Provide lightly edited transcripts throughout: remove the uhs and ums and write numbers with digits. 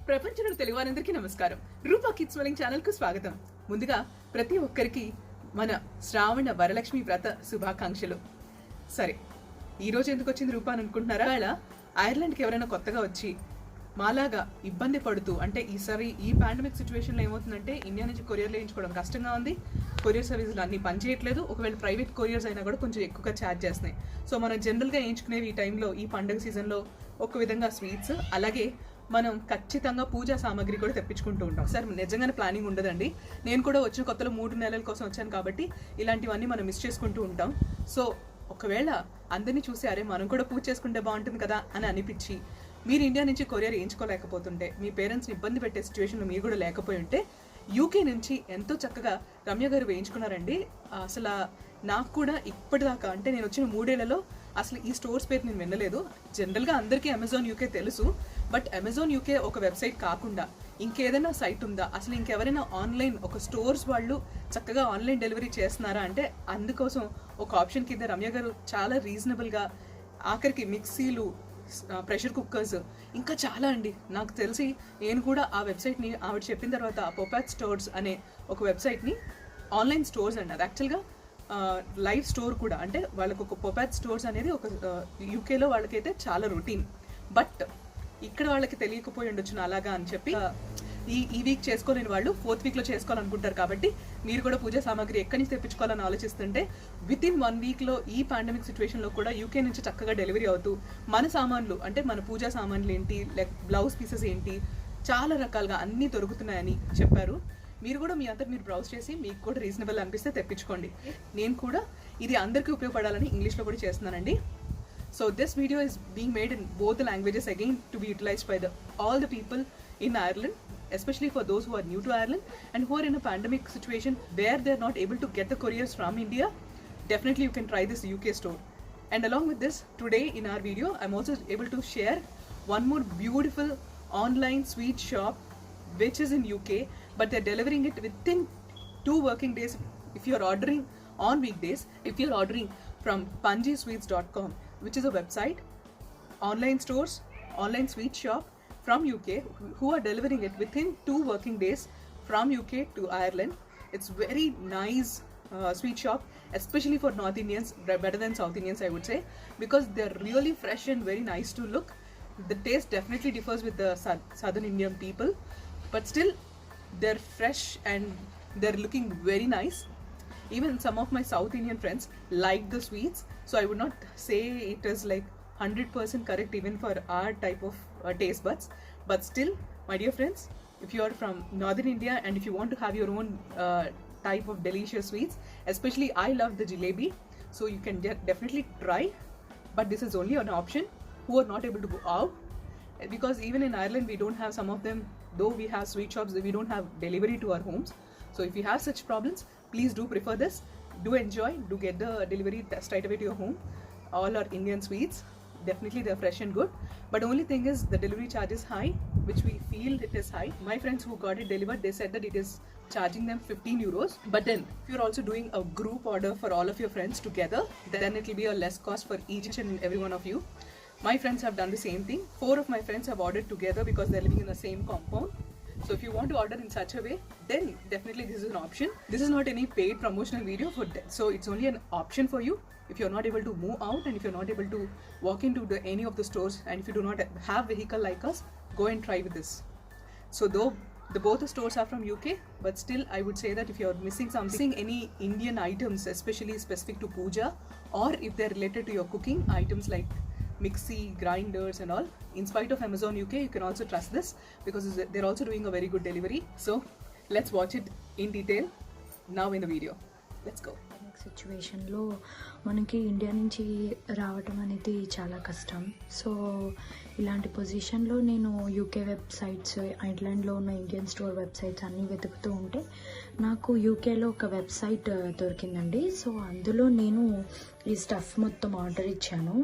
ప్రపంచంలో తెలుగువారందరికీ నమస్కారం. రూపా kids smelling channel కు స్వాగతం. ముందుగా ప్రతి ఒక్కరికి మన శ్రావణ వరలక్ష్మి వ్రత శుభాకాంక్షలు. సరే, ఈ రోజు ఎందుకు వచ్చింది రూపా అని అనుకుంటున్నారా? ఇలా ఐర్లాండ్కి ఎవరైనా కొత్తగా వచ్చి మాలాగా ఇబ్బంది పడుతూ, అంటే ఈసారి ఈ పాండమిక్ సిచ్యువేషన్లో ఏమవుతుందంటే ఇండియా నుంచి కొరియర్లు వేయించుకోవడం కష్టంగా ఉంది. కొరియర్ సర్వీసులు అన్నీ పనిచేయట్లేదు. ఒకవేళ ప్రైవేట్ కొరియర్స్ అయినా కూడా కొంచెం ఎక్కువగా ఛార్జ్ చేస్తున్నాయి. సో మనం జనరల్గా వేయించుకునేవి ఈ టైంలో, ఈ పండుగ సీజన్లో ఒక విధంగా స్వీట్స్, అలాగే మనం ఖచ్చితంగా పూజా సామాగ్రి కూడా తెప్పించుకుంటూ ఉంటాం. సార్ నిజంగానే ప్లానింగ్ ఉండదండి. నేను కూడా వచ్చిన కొత్తలో 3 నెలల కోసం వచ్చాను కాబట్టి ఇలాంటివన్నీ మనం మిస్ చేసుకుంటూ ఉంటాం. సో ఒకవేళ అందరినీ చూసి అరే మనం కూడా పూజ చేసుకుంటే బాగుంటుంది కదా అని అనిపించి మీరు ఇండియా నుంచి కొరియర్ వేయించుకోలేకపోతుంటే, మీ పేరెంట్స్ని ఇబ్బంది పెట్టే సిచ్యువేషన్లో మీరు కూడా లేకపోయి ఉంటే, యూకే నుంచి ఎంతో చక్కగా రమ్య గారు వేయించుకున్నారండి. అసలు నాకు కూడా ఇప్పటిదాకా, అంటే నేను వచ్చిన 3 ఏళ్లలో అసలు ఈ స్టోర్స్ పేరు నేను వినలేదు. జనరల్గా అందరికీ అమెజాన్ యూకే తెలుసు, బట్ అమెజాన్ యూకే ఒక వెబ్సైట్ కాకుండా ఇంకేదైనా సైట్ ఉందా, అసలు ఇంకెవరైనా ఆన్లైన్ ఒక స్టోర్స్ వాళ్ళు చక్కగా ఆన్లైన్ డెలివరీ చేస్తున్నారా అంటే అందుకోసం ఒక ఆప్షన్ కింద రమ్య గారు చాలా రీజనబుల్గా, ఆఖరికి మిక్సీలు, ప్రెషర్ కుక్కర్స్, ఇంకా చాలా అండి. నాకు తెలిసి నేను కూడా ఆ వెబ్సైట్ని ఆవిడ చెప్పిన తర్వాత పొపాట్ స్టోర్స్ అనే ఒక వెబ్సైట్ని, ఆన్లైన్ స్టోర్స్ అండి అది యాక్చువల్గా లైవ్ స్టోర్ కూడా, అంటే వాళ్ళకు ఒక పొపాట్ స్టోర్స్ అనేది ఒక యూకేలో వాళ్ళకైతే చాలా రొటీన్, బట్ ఇక్కడ వాళ్ళకి తెలియకపోయి ఉండొచ్చు అలాగా అని చెప్పి ఈ వీక్ చేసుకోలేని వాళ్ళు 4th వీక్లో చేసుకోవాలనుకుంటారు. కాబట్టి మీరు కూడా పూజా సామాగ్రి ఎక్కడి నుంచి తెప్పించుకోవాలని ఆలోచిస్తుంటే వితిన్ 1 వీక్లో ఈ పాండమిక్ సిచ్యువేషన్లో కూడా యూకే నుంచి చక్కగా డెలివరీ అవుతూ మన సామాన్లు, అంటే మన పూజా సామాన్లు ఏంటి, లైక్ బ్లౌజ్ పీసెస్ ఏంటి, చాలా రకాలుగా అన్నీ దొరుకుతున్నాయని చెప్పారు. మీరు కూడా మీ అంతా మీరు బ్రౌజ్ చేసి మీకు కూడా రీజనబుల్ అనిపిస్తే తెప్పించుకోండి. నేను కూడా ఇది అందరికీ ఉపయోగపడాలని ఇంగ్లీష్లో కూడా చేస్తున్నానండి. So this video is being made in both the languages again to be utilized by all the people in Ireland, especially for those who are new to Ireland and who are in a pandemic situation where they are not able to get the couriers from India. Definitely you can try this UK store. And along with this, today in our video I'm also able to share one more beautiful online sweet shop which is in UK, but they're delivering it within 2 working days if you're ordering on weekdays. If you're ordering from panjisweets.com, which is a website, online stores, online sweet shop from UK who are delivering it within 2 working days from UK to Ireland. It's very nice sweet shop, especially for North Indians, better than South Indians I would say, because they're really fresh and very nice to look. The taste definitely differs with the Southern Indian people, but still they're fresh and they're looking very nice. Even some of my South Indian friends like the sweets, so I would not say it is like 100% correct even for our type of taste buds, but still, my dear friends, if you are from Northern India and if you want to have your own type of delicious sweets, especially I love the jalebi, so you can definitely try, but this is only an option who are not able to go out, because even in Ireland we don't have some of them, though we have sweet shops, we don't have delivery to our homes. So if you have such problems, please do prefer this. Do enjoy, do get the delivery straight away to your home. All are Indian sweets. Definitely they're fresh and good. But the only thing is the delivery charge is high, which we feel it is high. My friends who got it delivered, they said that it is charging them 15 euros. But then if you're also doing a group order for all of your friends together, then it will be a less cost for each and every one of you. My friends have done the same thing. 4 of my friends have ordered together because they're living in the same compound. So if you want to order in such a way, then definitely this is an option. This is not any paid promotional video for that. So it's only an option for you if you're not able to move out and if you're not able to walk into any of the stores, and if you do not have vehicle like us, go and try with this. So though both the stores are from UK, but still I would say that if you're missing something, any Indian items, especially specific to puja, or if they're related to your cooking items like mixie, grinders and all, in spite of Amazon UK, you can also trust this because they're also doing a very good delivery. So let's watch it in detail now in the video. Let's go. సిచ్యువేషన్లో మనకి India నుంచి రావటం అనేది చాలా కష్టం. So ఇలాంటి పొజిషన్లో నేను యూకే వెబ్సైట్స్, ఐర్లాండ్లో ఉన్న ఇండియన్ స్టోర్ వెబ్సైట్స్ అన్నీ వెతుకుతూ ఉంటే నాకు యూకేలో ఒక వెబ్సైట్ దొరికిందండి. సో అందులో నేను ఈ స్టఫ్ మొత్తం ఆర్డర్ ఇచ్చాను.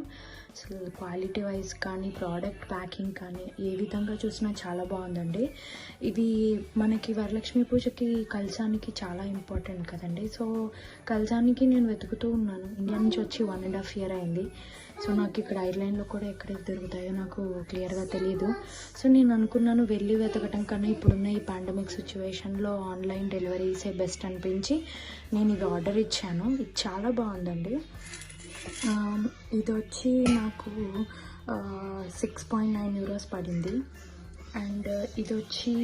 అసలు క్వాలిటీ వైజ్ కానీ ప్రోడక్ట్ ప్యాకింగ్ కానీ ఏ విధంగా చూసినా చాలా బాగుందండి. ఇది మనకి వరలక్ష్మి పూజకి కలశానికి చాలా ఇంపార్టెంట్ కదండి. సో కలశానికి నేను వెతుకుతూ ఉన్నాను. ఇండియా నుంచి వచ్చి 1.5 year అయింది. సో నాకు ఇక్కడ ఐర్లాండ్లో కూడా ఎక్కడైతే దొరుకుతాయో నాకు క్లియర్గా తెలియదు. సో నేను అనుకున్నాను వెళ్ళి వెతకటం కన్నా ఇప్పుడున్న ఈ పాండమిక్ సిచ్యువేషన్లో ఆన్లైన్ డెలివరీసే బెస్ట్ అనిపించి నేను ఇది ఆర్డర్ ఇచ్చాను. ఇది చాలా బాగుందండి. ఇది వచ్చి నాకు 6.9 euros పడింది. అండ్ ఇది వచ్చి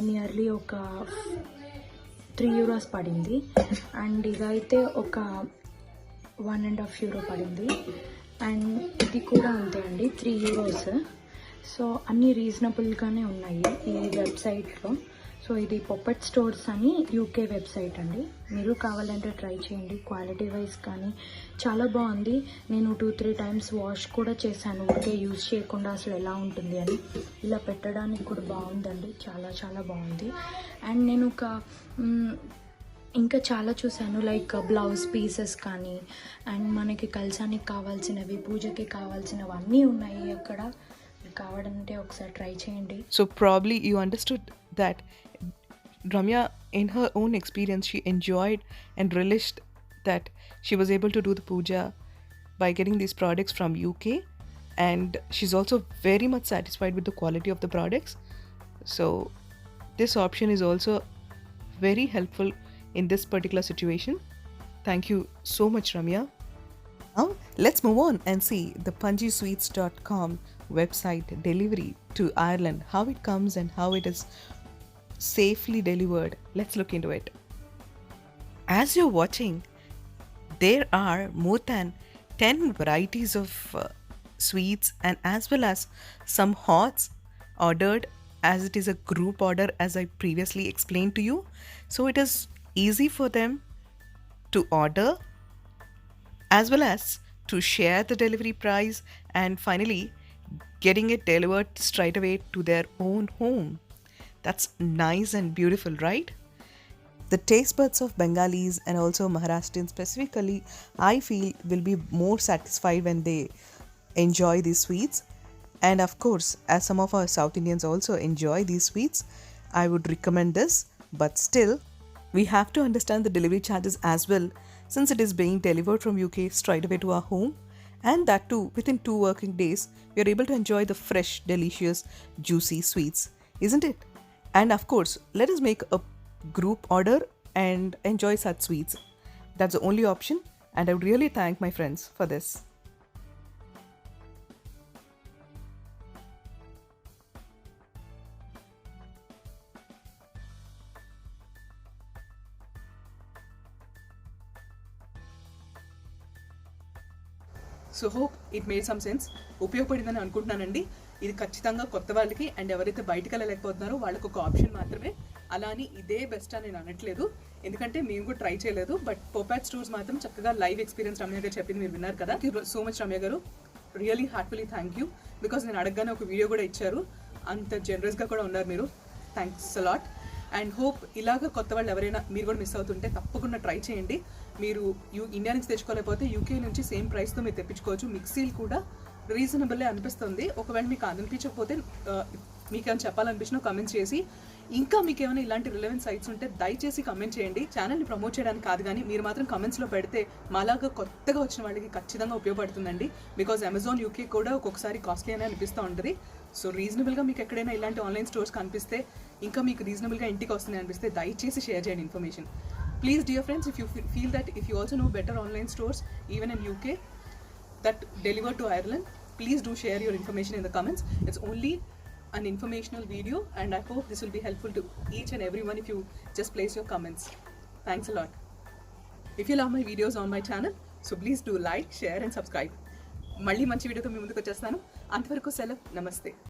నియర్లీ ఒక 3 euros పడింది. అండ్ ఇదైతే ఒక 1.5 euro పడింది. అండ్ ఇది కూడా అంతే అండి, 3 euros. సో అన్నీ రీజనబుల్గానే ఉన్నాయి ఈ వెబ్సైట్లో. సో ఇది పొపెట్ స్టోర్స్ అని యూకే వెబ్సైట్ అండి. మీరు కావాలంటే ట్రై చేయండి. క్వాలిటీ వైజ్ కానీ చాలా బాగుంది. నేను 2-3 times వాష్ కూడా చేశాను, ఊరికే యూజ్ చేయకుండా అసలు ఎలా ఉంటుంది అని. ఇలా పెట్టడానికి కూడా బాగుందండి, చాలా చాలా బాగుంది. అండ్ నేను ఇంకా చాలా చూశాను, లైక్ బ్లౌజ్ పీసెస్ కానీ అండ్ మనకి కలశానికి కావాల్సినవి, పూజకి కావాల్సినవి అన్నీ ఉన్నాయి అక్కడ. కావాలంటే ఒకసారి ట్రై చేయండి. So probably you understood that Ramya, in her own experience, she enjoyed and relished that she was able to do the puja by getting these products from UK, and she's also very much satisfied with the quality of the products. So this option is also very helpful in this particular situation. Thank you so much, Ramya. Now let's move on and see the punjisweets.com website delivery to Ireland, how it comes and how it is safely delivered. Let's look into it. As you're watching, there are more than 10 varieties of sweets and as well as some hots ordered, as it is a group order, as I previously explained to you. So it is easy for them to order as well as to share the delivery price and finally getting it delivered straight away to their own home. That's nice and beautiful, right? The taste buds of Bengalis and also Maharashtrians specifically, I feel, will be more satisfied when they enjoy these sweets. And of course, as some of our South Indians also enjoy these sweets, I would recommend this. But still, we have to understand the delivery charges as well, since it is being delivered from UK straight away to our home. And that too, within 2 working days, we are able to enjoy the fresh, delicious, juicy sweets, isn't it? And of course, let us make a group order and enjoy such sweets. That's the only option, and I would really thank my friends for this. So hope it made some sense. ఉపయోగపడిందని అనుకుంటున్నానండి. ఇది ఖచ్చితంగా కొత్త వాళ్ళకి and ఎవరైతే బయటకు వెళ్ళలేకపోతున్నారో వాళ్ళకి ఒక ఆప్షన్ మాత్రమే. అలా అని ఇదే బెస్ట్ అని నేను అనట్లేదు, ఎందుకంటే మేము కూడా ట్రై చేయలేదు. బట్ పొపాట్ స్టోర్స్ మాత్రం చక్కగా లైవ్ ఎక్స్పీరియన్స్ రమ్య గారు చెప్పింది మీరు విన్నారు కదా. సో మచ్ రమ్య గారు, really heartfully thank you. Because నేను అడగగానే ఒక వీడియో కూడా ఇచ్చారు, అంత జనరస్గా కూడా ఉన్నారు మీరు. Thanks a lot. అండ్ హోప్ ఇలాగ కొత్త వాళ్ళు ఎవరైనా మీరు కూడా మిస్ అవుతుంటే తప్పకుండా ట్రై చేయండి. మీరు ఇండియా నుంచి తెచ్చుకోలేకపోతే యూకే నుంచి సేమ్ ప్రైస్తో మీరు తెప్పించుకోవచ్చు. మిక్సీలు కూడా రీజనబుల్లే అనిపిస్తుంది. ఒకవేళ మీకు అనిపించకపోతే మీకు ఏమైనా చెప్పాలనిపించినా కమెంట్స్ చేసి, ఇంకా మీకు ఏమైనా ఇలాంటి రిలవెంట్ సైట్స్ ఉంటే దయచేసి కమెంట్ చేయండి. ఛానల్ని ప్రమోట్ చేయడానికి కాదు, కానీ మీరు మాత్రం కమెంట్స్లో పెడితే మాలాగా కొత్తగా వచ్చిన వాళ్ళకి ఖచ్చితంగా ఉపయోగపడుతుందండి. బికాజ్ అమెజాన్ యూకే కూడా ఒక్కొక్కసారి కాస్ట్లీ అనే అనిపిస్తూ ఉంటుంది. సో రీజనబుల్గా మీకు ఎక్కడైనా ఇలాంటి ఆన్లైన్ స్టోర్స్ కనిపిస్తే, ఇంకా మీకు రీజనబుల్గా ఇంటికి వస్తుంది అనిపిస్తే దయచేసి షేర్ చేయండి information. Please, dear friends, if you feel that if you also know better online stores, even in UK, that deliver to Ireland, please do share your information in the comments. It's only an informational video, and I hope this will be helpful to each and everyone if you just place your comments. Thanks a lot. If you love my videos on my channel, so please do like, share and subscribe. మళ్ళీ మంచి వీడియోతో మీ ముందుకు వచ్చేస్తాను. అంతవరకు సెలవు, నమస్తే.